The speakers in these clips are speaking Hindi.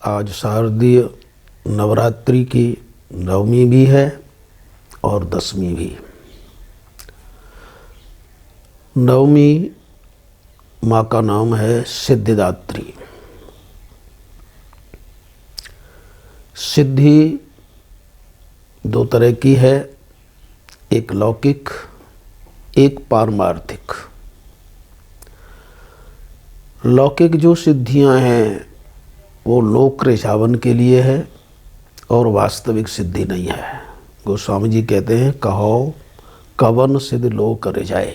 आज शारदीय नवरात्रि की नवमी भी है और दसवीं भी। नवमी माँ का नाम है सिद्धिदात्री। सिद्धि दो तरह की है, एक लौकिक एक पारमार्थिक। लौकिक जो सिद्धियां हैं वो लोक रिझावन के लिए है और वास्तविक सिद्धि नहीं है। गोस्वामी जी कहते हैं कहो कवन सिद्ध लोक रिझाए।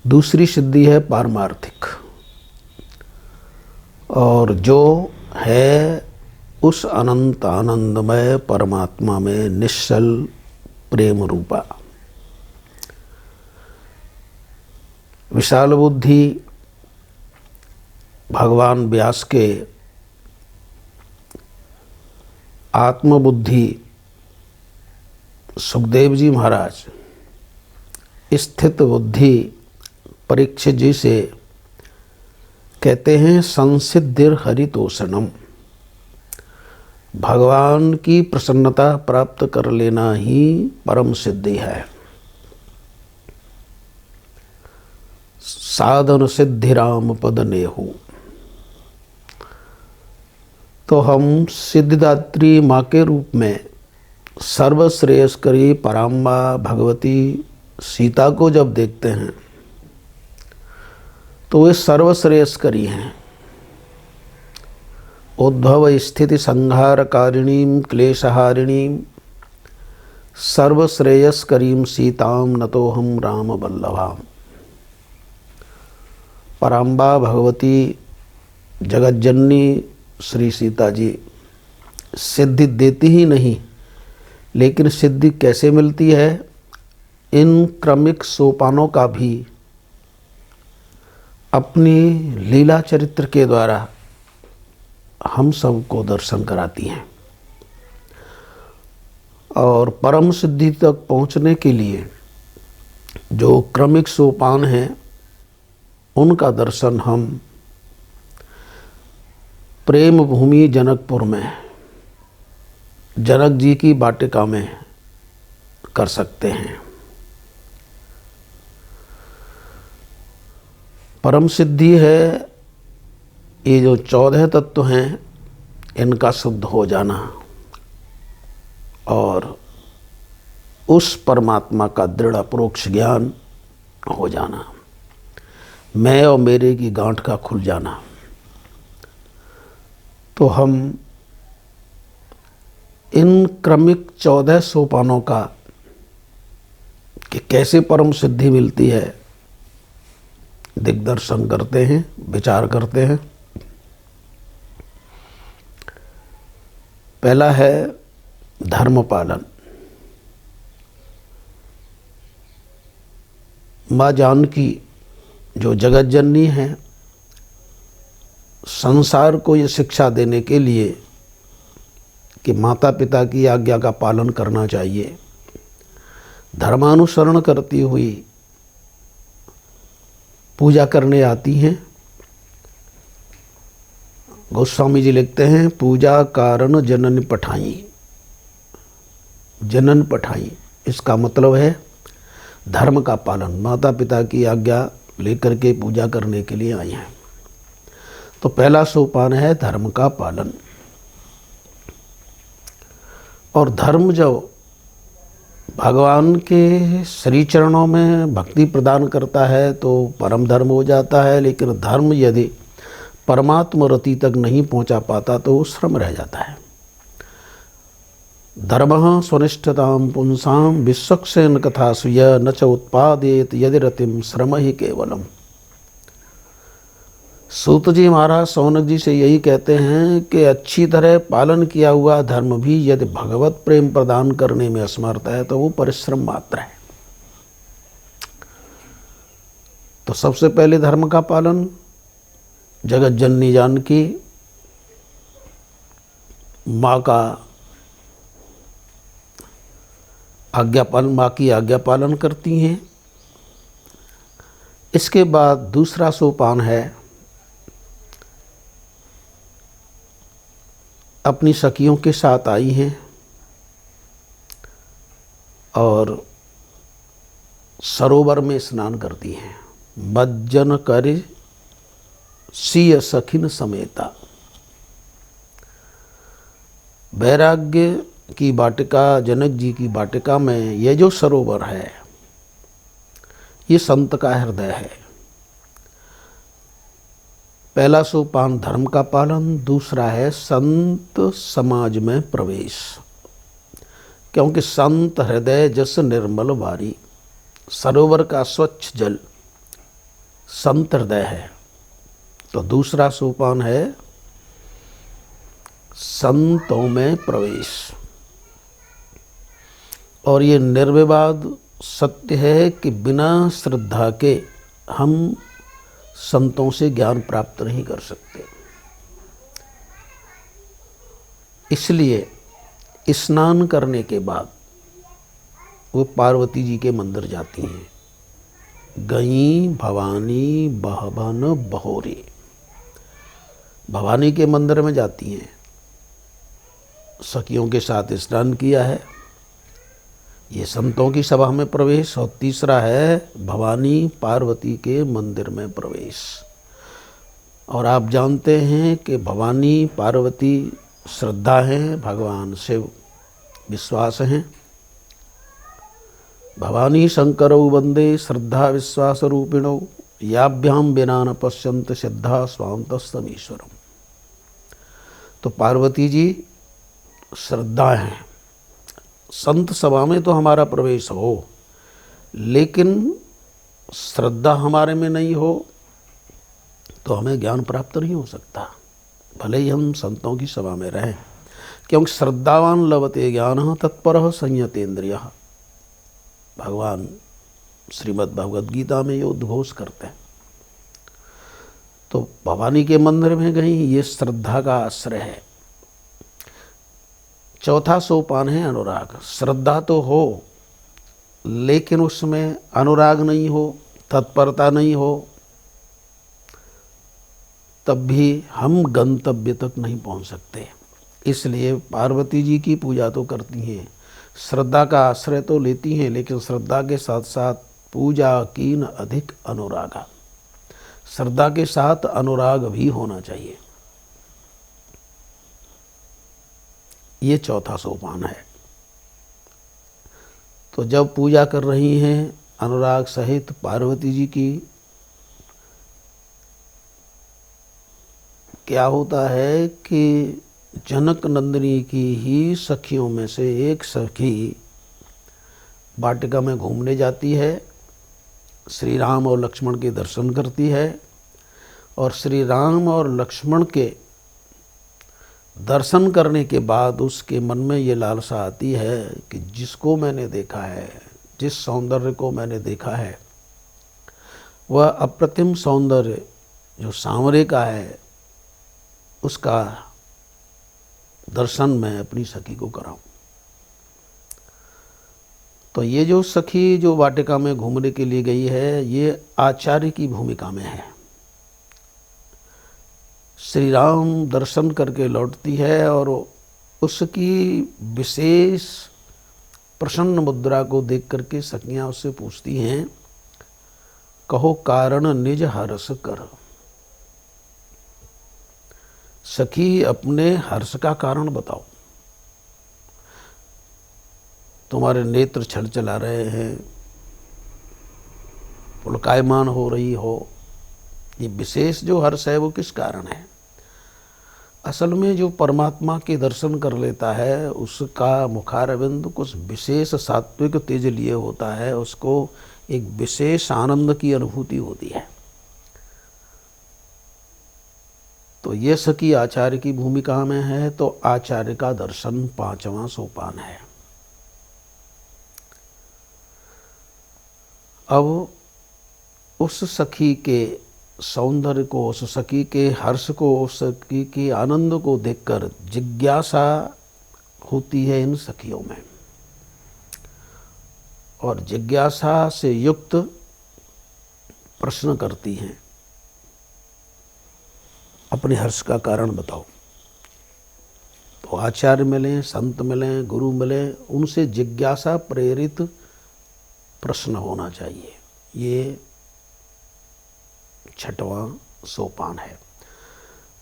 दूसरी सिद्धि है पारमार्थिक, और जो है उस अनंत आनंदमय परमात्मा में निश्चल प्रेम रूपा। विशाल बुद्धि भगवान व्यास के आत्मबुद्धि सुखदेव जी महाराज, स्थित बुद्धि परीक्षित जी से कहते हैं संसिद्धिर हरितोषणम। भगवान की प्रसन्नता प्राप्त कर लेना ही परम सिद्धि है। साधन सिद्धि राम पद नेहु। तो हम सिद्धिदात्री माँ के रूप में सर्वश्रेयस्करी पराम्बा भगवती सीता को जब देखते हैं तो वे सर्वश्रेयस्करी हैं। उद्भव स्थिति संहारकारिणीं क्लेशहारिणीं सर्वश्रेयस्करीं सीतां नतोहम राम वल्लभाम। पराम्बा भगवती जगज्जननी श्री सीता जी सिद्धि देती ही नहीं, लेकिन सिद्धि कैसे मिलती है, इन क्रमिक सोपानों का भी अपनी लीला चरित्र के द्वारा हम सबको दर्शन कराती हैं। और परम सिद्धि तक पहुंचने के लिए जो क्रमिक सोपान हैं उनका दर्शन हम प्रेम भूमि जनकपुर में जनक जी की वाटिका में कर सकते हैं। परम सिद्धि है ये जो 14 तत्व हैं इनका शुद्ध हो जाना और उस परमात्मा का दृढ़ अप्रोक्ष ज्ञान हो जाना, मैं और मेरे की गांठ का खुल जाना। तो हम इन क्रमिक 14 सोपानों का कि कैसे परम सिद्धि मिलती है दिग्दर्शन करते हैं, विचार करते हैं। पहला है धर्म पालन। माँ जानकी जो जगत जननी है, संसार को ये शिक्षा देने के लिए कि माता पिता की आज्ञा का पालन करना चाहिए, धर्मानुसरण करती हुई पूजा करने आती हैं। गोस्वामी जी लिखते हैं पूजा कारण जनन पठाई। जनन पठाई इसका मतलब है धर्म का पालन, माता पिता की आज्ञा लेकर के पूजा करने के लिए आई हैं। तो पहला सोपान है धर्म का पालन। और धर्म जो भगवान के श्री चरणों में भक्ति प्रदान करता है तो परम धर्म हो जाता है, लेकिन धर्म यदि परमात्म रति तक नहीं पहुंचा पाता तो वो श्रम रह जाता है। धर्मः स्वनिष्ठतां पुंसां विश्वक्सेन कथा स्वीय न च उत्पादेत यदि रतिम श्रम ही केवलम। सूत जी महाराज सौनक जी से यही कहते हैं कि अच्छी तरह पालन किया हुआ धर्म भी यदि भगवत प्रेम प्रदान करने में असमर्थ है तो वो परिश्रम मात्र है। तो सबसे पहले धर्म का पालन, जगत जननी जानकी माँ का आज्ञा पालन, माँ की आज्ञा पालन करती हैं। इसके बाद दूसरा सोपान है अपनी सखियों के साथ आई हैं और सरोवर में स्नान करती हैं। मज्जन कर सिय सखिन समेता। वैराग्य की वाटिका, जनक जी की वाटिका में ये जो सरोवर है, ये संत का हृदय है। पहला सोपान धर्म का पालन, दूसरा है संत समाज में प्रवेश। क्योंकि संत हृदय जस निर्मल वारी, सरोवर का स्वच्छ जल संत हृदय है। तो दूसरा सोपान है संतों में प्रवेश। और ये निर्विवाद सत्य है कि बिना श्रद्धा के हम संतों से ज्ञान प्राप्त नहीं कर सकते। इसलिए स्नान करने के बाद वो पार्वती जी के मंदिर जाती हैं। गई भवानी बहबन बहोरे, भवानी के मंदिर में जाती हैं। सखियों के साथ स्नान किया है, ये संतों की सभा में प्रवेश। और तीसरा है भवानी पार्वती के मंदिर में प्रवेश। और आप जानते हैं कि भवानी पार्वती श्रद्धा हैं, भगवान शिव विश्वास हैं। भवानी शंकरौ वंदे श्रद्धा विश्वास रूपिणौ, याभ्याम बिना न पश्यंत सिद्धा स्वांतस्तमीश्वरम। तो पार्वती जी श्रद्धा हैं। संत सभा में तो हमारा प्रवेश हो, लेकिन श्रद्धा हमारे में नहीं हो तो हमें ज्ञान प्राप्त नहीं हो सकता, भले ही हम संतों की सभा में रहें। क्योंकि श्रद्धावान लभते ज्ञान तत्परः संयतेन्द्रियः, भगवान श्रीमद् भगवद गीता में ये उद्घोष करते हैं। तो भवानी के मंदिर में गई, ये श्रद्धा का आश्रय है। चौथा सोपान है अनुराग। श्रद्धा तो हो लेकिन उसमें अनुराग नहीं हो, तत्परता नहीं हो, तब भी हम गंतव्य तक नहीं पहुंच सकते। इसलिए पार्वती जी की पूजा तो करती हैं, श्रद्धा का आश्रय तो लेती हैं, लेकिन श्रद्धा के साथ साथ पूजा कीन अधिक अनुरागा, श्रद्धा के साथ अनुराग भी होना चाहिए। ये चौथा सोपान है। तो जब पूजा कर रही हैं अनुराग सहित पार्वती जी की, क्या होता है कि जनक नंदिनी की ही सखियों में से एक सखी वाटिका में घूमने जाती है, श्री राम और लक्ष्मण के दर्शन करती है। और श्री राम और लक्ष्मण के दर्शन करने के बाद उसके मन में ये लालसा आती है कि जिसको मैंने देखा है, जिस सौंदर्य को मैंने देखा है, वह अप्रतिम सौंदर्य जो सांवरे का है, उसका दर्शन मैं अपनी सखी को कराऊं। तो ये जो सखी जो वाटिका में घूमने के लिए गई है, ये आचार्य की भूमिका में है। श्री राम दर्शन करके लौटती है और उसकी विशेष प्रसन्न मुद्रा को देख करके सखियां उससे पूछती हैं, कहो कारण निज हर्ष कर। सखी अपने हर्ष का कारण बताओ। तुम्हारे नेत्र छलछला रहे हैं, पुलकायमान हो रही हो, ये विशेष जो हर्ष है वो किस कारण है? असल में जो परमात्मा के दर्शन कर लेता है उसका मुखारविंद कुछ विशेष सात्विक तेज लिए होता है, उसको एक विशेष आनंद की अनुभूति होती है। तो ये सखी आचार्य की भूमिका में है, तो आचार्य का दर्शन पांचवा सोपान है। अब उस सखी के सौंदर्य को, उस सखी के हर्ष को, उस सखी के आनंद को देखकर जिज्ञासा होती है इन सखियों में, और जिज्ञासा से युक्त प्रश्न करती हैं, अपने हर्ष का कारण बताओ। तो आचार्य मिलें, संत मिलें, गुरु मिलें, उनसे जिज्ञासा प्रेरित प्रश्न होना चाहिए। ये छठवां सोपान है,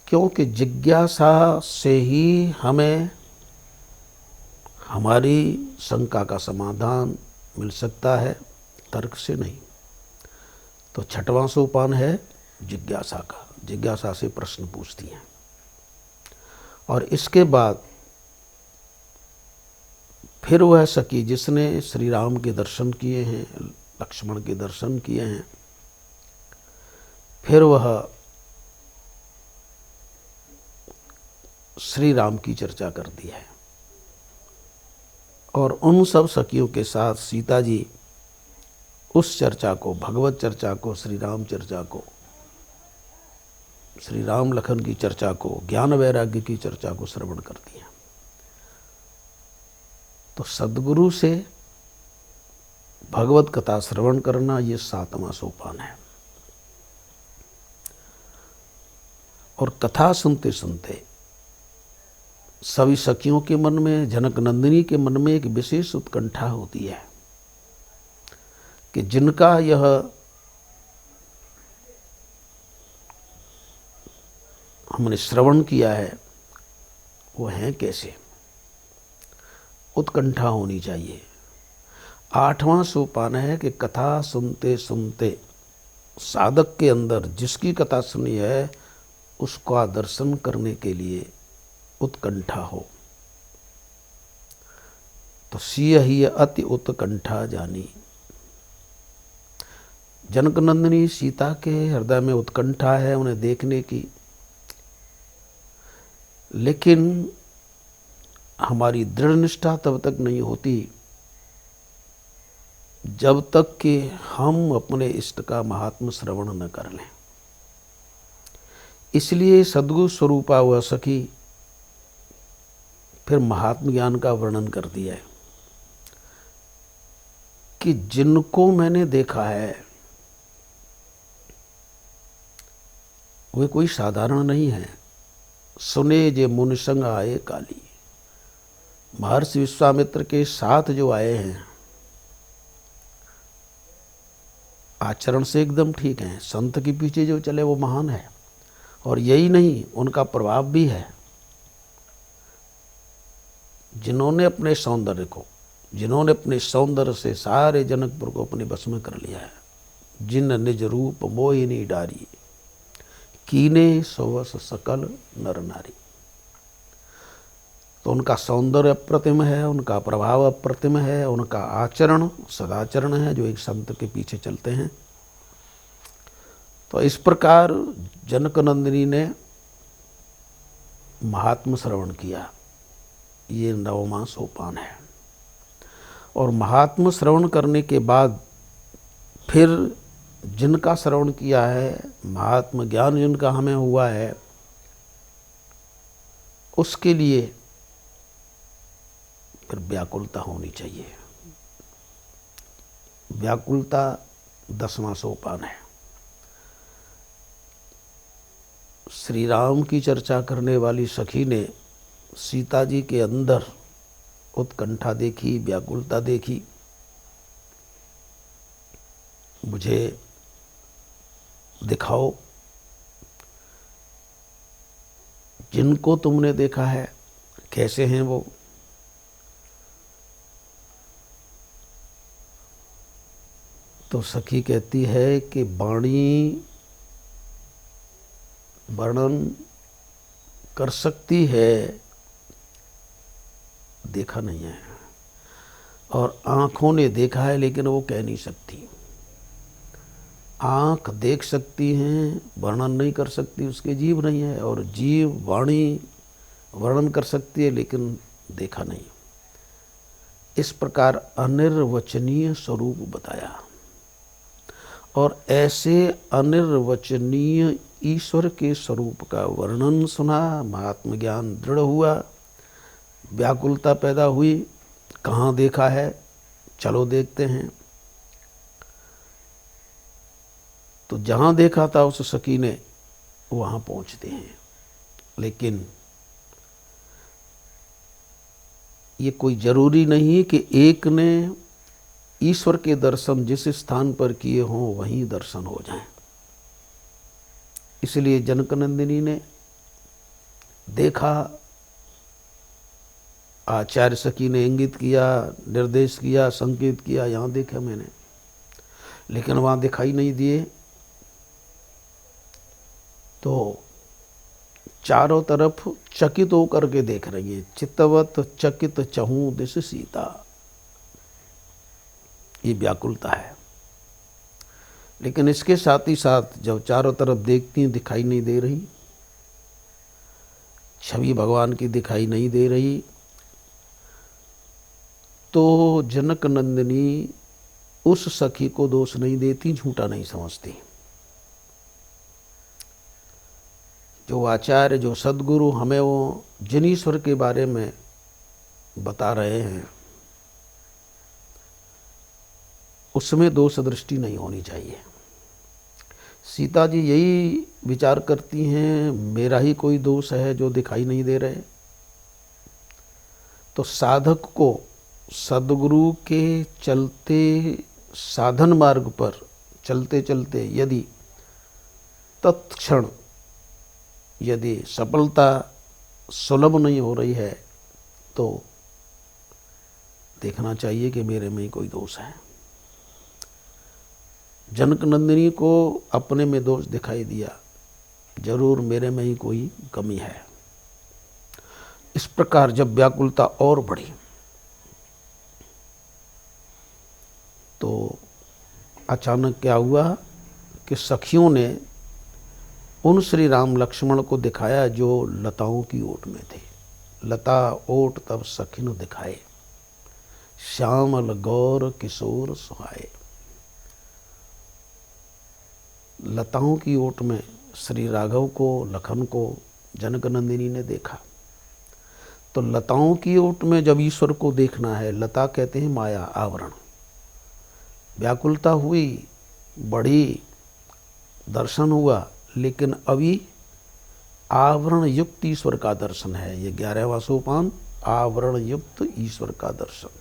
क्योंकि जिज्ञासा से ही हमें हमारी शंका का समाधान मिल सकता है, तर्क से नहीं। तो छठवां सोपान है जिज्ञासा का। जिज्ञासा से प्रश्न पूछती हैं। और इसके बाद फिर वह सखी जिसने श्री राम के दर्शन किए हैं, लक्ष्मण के दर्शन किए हैं, फिर वह श्री राम की चर्चा करती है। और उन सब सखियों के साथ सीता जी उस चर्चा को, भगवत चर्चा को, श्री राम चर्चा को, श्री राम लखन की चर्चा को, ज्ञान वैराग्य की चर्चा को श्रवण करती हैं। तो सद्गुरु से भगवत कथा श्रवण करना ये 7वां सोपान है। और कथा सुनते सुनते सभी सखियों के मन में, जनक नंदिनी के मन में एक विशेष उत्कंठा होती है कि जिनका यह हमने श्रवण किया है वो हैं कैसे। उत्कंठा होनी चाहिए। 8वां सोपान है कि कथा सुनते सुनते साधक के अंदर जिसकी कथा सुनी है उसका दर्शन करने के लिए उत्कंठा हो। तो सिय ही अति उत्कंठा जानी। जनक नंदिनी सीता के हृदय में उत्कंठा है उन्हें देखने की, लेकिन हमारी दृढ़ निष्ठा तब तक नहीं होती जब तक कि हम अपने इष्ट का महात्म श्रवण न कर लें। इसलिए सद्गुरु स्वरूपा वह सखी फिर महात्म ज्ञान का वर्णन कर दिया है कि जिनको मैंने देखा है वे कोई साधारण नहीं है। सुने जे मुनि संग आए काली। महर्षि विश्वामित्र के साथ जो आए हैं आचरण से एकदम ठीक हैं। संत के पीछे जो चले वो महान है। और यही नहीं, उनका प्रभाव भी है। जिन्होंने अपने सौंदर्य से सारे जनकपुर को अपने बस में कर लिया है। जिन निज रूप मोहिनी डारी, कीने सोवस सकल नर नारी। तो उनका सौंदर्य अप्रतिम है, उनका प्रभाव अप्रतिम है, उनका आचरण सदाचरण है जो एक संत के पीछे चलते हैं। तो इस प्रकार जनक नंदिनी ने महात्म श्रवण किया। ये 9वां सोपान है। और महात्म श्रवण करने के बाद फिर जिनका श्रवण किया है, महात्म ज्ञान जिनका हमें हुआ है, उसके लिए फिर व्याकुलता होनी चाहिए। व्याकुलता 10वां सोपान है। श्री राम की चर्चा करने वाली सखी ने सीता जी के अंदर उत्कंठा देखी, व्याकुलता देखी। मुझे दिखाओ जिनको तुमने देखा है कैसे हैं वो। तो सखी कहती है कि वाणी वर्णन कर सकती है, देखा नहीं है। और आँखों ने देखा है लेकिन वो कह नहीं सकती। आँख देख सकती हैं, वर्णन नहीं कर सकती, उसके जीभ नहीं है। और जीभ वाणी वर्णन कर सकती है लेकिन देखा नहीं। इस प्रकार अनिर्वचनीय स्वरूप बताया। और ऐसे अनिर्वचनीय ईश्वर के स्वरूप का वर्णन सुना, महात्म ज्ञान दृढ़ हुआ, व्याकुलता पैदा हुई। कहाँ देखा है, चलो देखते हैं। तो जहाँ देखा था उस सखी ने वहाँ पहुँचते हैं। लेकिन ये कोई जरूरी नहीं कि एक ने ईश्वर के दर्शन जिस स्थान पर किए हों वहीं दर्शन हो जाएं। इसलिए जनकनंदिनी ने देखा, आचार्य सखी ने इंगित किया, निर्देश किया, संकेत किया, यहाँ देखा मैंने, लेकिन वहाँ दिखाई नहीं दिए। तो चारों तरफ चकित होकर के देख रही है। चित्तवत चकित चहूँ दिस सीता, ये व्याकुलता है। लेकिन इसके साथ ही साथ जब चारों तरफ देखती हैं दिखाई नहीं दे रही, छवि भगवान की दिखाई नहीं दे रही, तो जनक नंदिनी उस सखी को दोष नहीं देती, झूठा नहीं समझती। जो आचार्य, जो सद्गुरु हमें वो जिन ईश्वर के बारे में बता रहे हैं उसमें दोष दृष्टि नहीं होनी चाहिए। सीता जी यही विचार करती हैं, मेरा ही कोई दोष है जो दिखाई नहीं दे रहे। तो साधक को सद्गुरु के चलते साधन मार्ग पर चलते चलते यदि तत्क्षण यदि सफलता सुलभ नहीं हो रही है तो देखना चाहिए कि मेरे में ही कोई दोष है। जनक नंदिनी को अपने में दोष दिखाई दिया, जरूर मेरे में ही कोई कमी है। इस प्रकार जब व्याकुलता और बढ़ी तो अचानक क्या हुआ कि सखियों ने उन श्री राम लक्ष्मण को दिखाया जो लताओं की ओट में थे। लता ओट तब सखिन दिखाए, श्यामल गौर किशोर सुहाए। लताओं की ओट में श्री राघव को, लखन को जनक नंदिनी ने देखा। तो लताओं की ओट में जब ईश्वर को देखना है, लता कहते हैं माया, आवरण। व्याकुलता हुई, बढ़ी, दर्शन हुआ, लेकिन अभी आवरण युक्त ईश्वर का दर्शन है। ये 11वां सोपान, आवरण युक्त ईश्वर का दर्शन।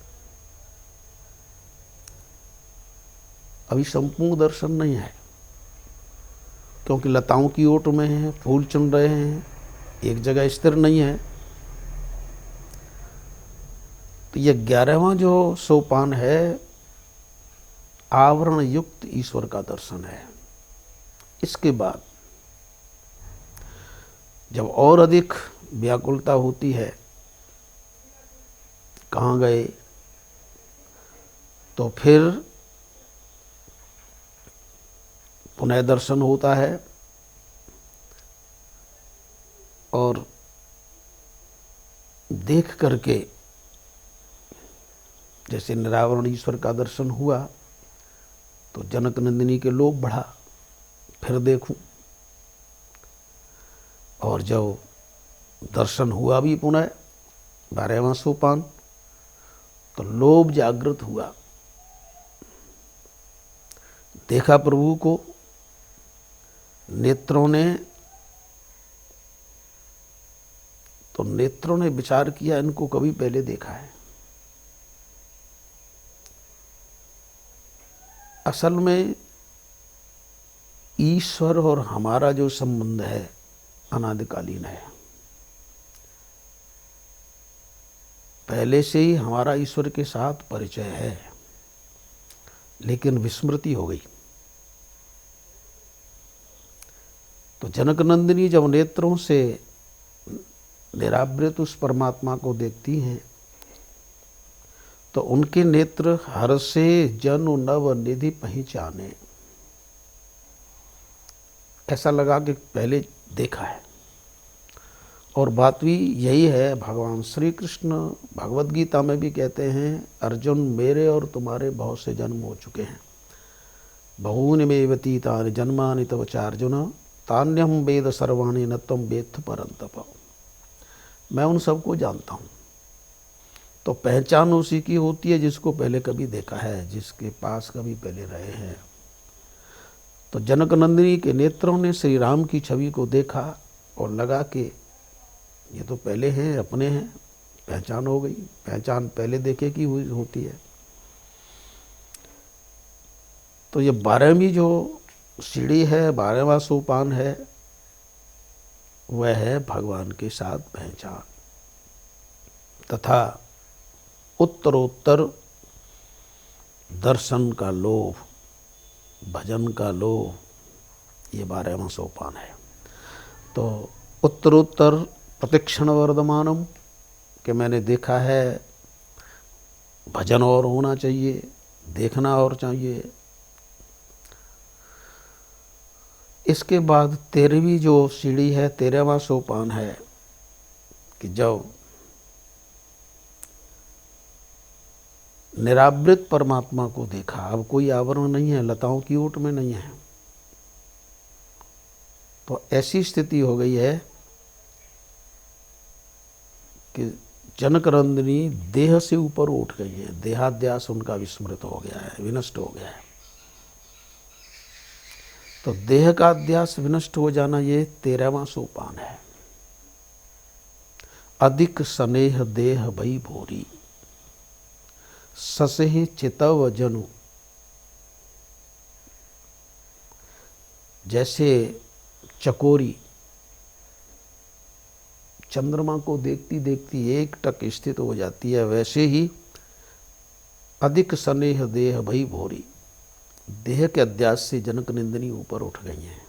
अभी संपूर्ण दर्शन नहीं है, क्योंकि लताओं की ओट में है, फूल चुन रहे हैं, एक जगह स्थिर नहीं है। तो ये 11वां जो सोपान है, आवरण युक्त ईश्वर का दर्शन है। इसके बाद जब और अधिक व्याकुलता होती है, कहाँ गए, तो फिर पुनः दर्शन होता है और देख करके जैसे निरावरण ईश्वर का दर्शन हुआ तो जनक नंदिनी के लोभ बढ़ा, फिर देखूं। और जब दर्शन हुआ भी पुनः 12वां सोपान, तो लोभ जागृत हुआ। देखा प्रभु को, नेत्रों ने, तो नेत्रों ने विचार किया, इनको कभी पहले देखा है। असल में ईश्वर और हमारा जो संबंध है अनादिकालीन है। पहले से ही हमारा ईश्वर के साथ परिचय है, लेकिन विस्मृति हो गई। तो जनक नंदिनी जब नेत्रों से निरावृत उस परमात्मा को देखती हैं तो उनके नेत्र हर्षे जनु नव निधि पहचाने। ऐसा लगा कि पहले देखा है। और बात भी यही है, भगवान श्री कृष्ण भगवद गीता में भी कहते हैं, अर्जुन मेरे और तुम्हारे बहुत से जन्म हो चुके हैं। बहूनि मे व्यतीतानि जन्मानि तव चार्जुन तान्यहं वेद सर्वाणि न त्वं वेत्थ परन्तप। मैं उन सबको जानता हूँ। तो पहचान उसी की होती है जिसको पहले कभी देखा है, जिसके पास कभी पहले रहे हैं। तो जनक नंदिनी के नेत्रों ने श्री राम की छवि को देखा और लगा कि ये तो पहले हैं, अपने हैं, पहचान हो गई। पहचान पहले देखे की हुई होती है। तो ये 12वीं जो सीढ़ी है, 12वां सोपान है, वह है भगवान के साथ पहचान तथा उत्तरोत्तर दर्शन का लोभ, भजन का लोभ, ये 12वां सोपान है। तो उत्तरोत्तर प्रतिक्षण वर्धमानम, कि मैंने देखा है, भजन और होना चाहिए, देखना और चाहिए। इसके बाद 13वीं जो सीढ़ी है, 13वां सोपान है कि जब निरावृत परमात्मा को देखा, अब कोई आवरण नहीं है, लताओं की ओट में नहीं है, तो ऐसी स्थिति हो गई है कि जनकनंदिनी देह से ऊपर उठ गई है, देहाध्यास उनका विस्मृत हो गया है, विनष्ट हो गया है। तो देह का अध्यास विनष्ट हो जाना, ये 13वां सोपान है। अधिक स्नेह देह भई भोरी, ससेह चितव जनु। जैसे चकोरी चंद्रमा को देखती देखती एक टक स्थित हो जाती है, वैसे ही अधिक स्नेह देह भई भोरी, देह के अध्यास से जनकनंदिनी ऊपर उठ गई हैं।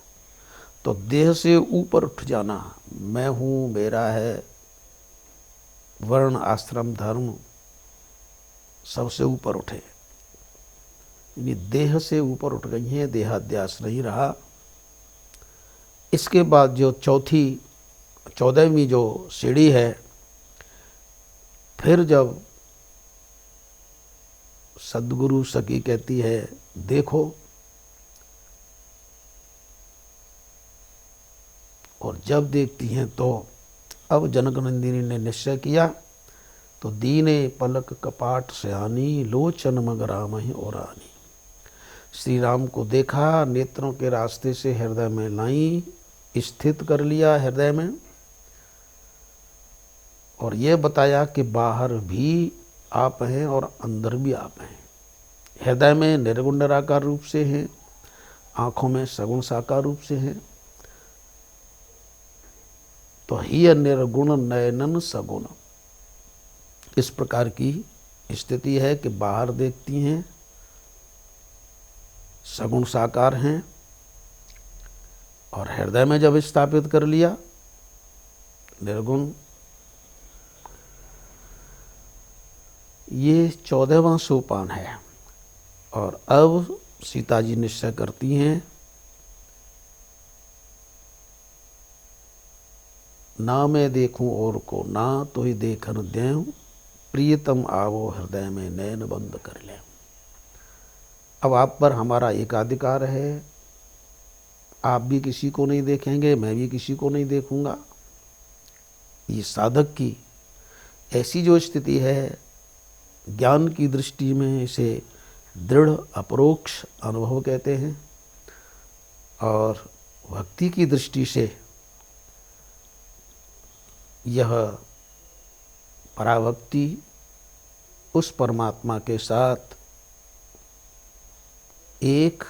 तो देह से ऊपर उठ जाना, मैं हूँ, मेरा है, वर्ण आश्रम धर्म सबसे ऊपर उठे, यानी देह से ऊपर उठ गई हैं, देहाध्यास नहीं रहा। इसके बाद जो 14वीं जो सीढ़ी है, फिर जब सद्गुरु सखी कहती है देखो, और जब देखती हैं तो अब जनकनंदिनी ने निश्चय किया, तो दीने पलक कपाट सयानी, लोचन मग राम ही ओरानी। श्री राम को देखा, नेत्रों के रास्ते से हृदय में लाई, स्थित कर लिया हृदय में, और ये बताया कि बाहर भी आप हैं और अंदर भी आप हैं। हृदय में निर्गुण निराकार रूप से हैं, आँखों में सगुण साकार रूप से हैं। तो ही निर्गुण नयनन सगुण, इस प्रकार की स्थिति है कि बाहर देखती हैं, सगुण साकार हैं, और हृदय में जब स्थापित कर लिया निर्गुण। ये 14वां सोपान है। और अब सीता जी निश्चय करती हैं, ना मैं देखूं और को, ना तो ही देखन दें, प्रियतम आवो हृदय में नैन बंद कर ले। अब आप पर हमारा एकाधिकार है, आप भी किसी को नहीं देखेंगे, मैं भी किसी को नहीं देखूंगा। ये साधक की ऐसी जो स्थिति है, ज्ञान की दृष्टि में इसे दृढ़ अपरोक्ष अनुभव कहते हैं, और भक्ति की दृष्टि से यह पराभक्ति, उस परमात्मा के साथ एक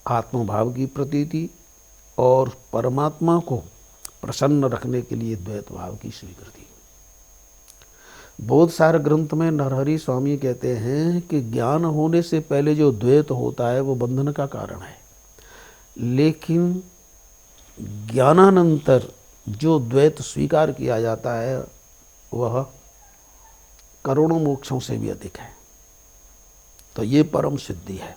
आत्मभाव की प्रतीति और परमात्मा को प्रसन्न रखने के लिए द्वैत भाव की स्वीकृति। बोधसार ग्रंथ में नरहरि स्वामी कहते हैं कि ज्ञान होने से पहले जो द्वैत होता है वो बंधन का कारण है, लेकिन ज्ञानानंतर जो द्वैत स्वीकार किया जाता है वह करोड़ों मोक्षों से भी अधिक है। तो ये परम सिद्धि है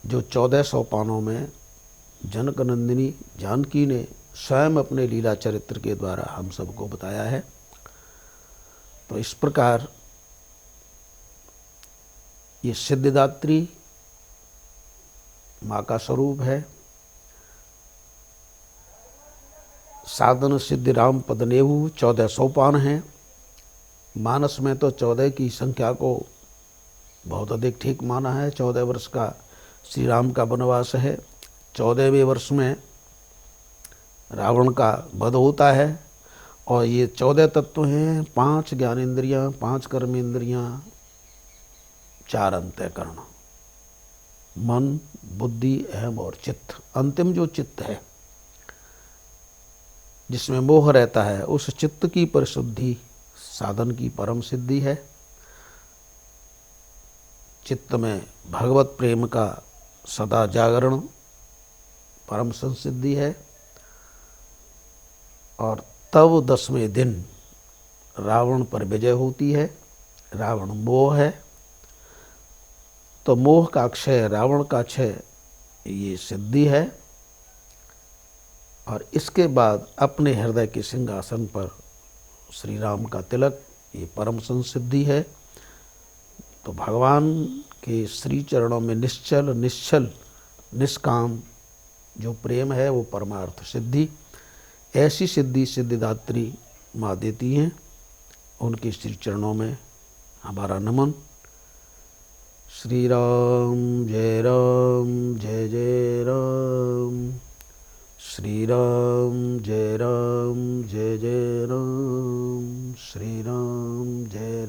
जो 14 सोपानों में जनकनंदिनी जानकी ने स्वयं अपने लीला चरित्र के द्वारा हम सबको बताया है। तो इस प्रकार ये सिद्धिदात्री माँ का स्वरूप है। साधन सिद्धि राम पदनेहु 14 सोपान हैं। मानस में तो 14 की संख्या को बहुत अधिक ठीक माना है। 14 वर्ष का श्री राम का वनवास है। 14वें वर्ष में रावण का वध होता है। और ये 14 तत्व हैं, 5 ज्ञानेंद्रियाँ, 5 कर्मेंद्रियाँ, 4 अंतःकरण, मन, बुद्धि, अहम और चित्त। अंतिम जो चित्त है जिसमें मोह रहता है, उस चित्त की परिशुद्धि साधन की परम सिद्धि है। चित्त में भगवत प्रेम का सदा जागरण परम संसिद्धि है। और तब 10वें दिन रावण पर विजय होती है। रावण मोह है, तो मोह का क्षय, रावण का क्षय, ये सिद्धि है। और इसके बाद अपने हृदय के सिंहासन पर श्री राम का तिलक, ये परम संसिद्धि है। तो भगवान के श्री चरणों में निश्चल, निश्चल, निष्काम जो प्रेम है वो परमार्थ सिद्धि। ऐसी सिद्धि सिद्धिदात्री माँ देती हैं। उनके श्री चरणों में हमारा नमन। श्री राम जय जय राम। श्री राम जय जय राम। श्री राम जय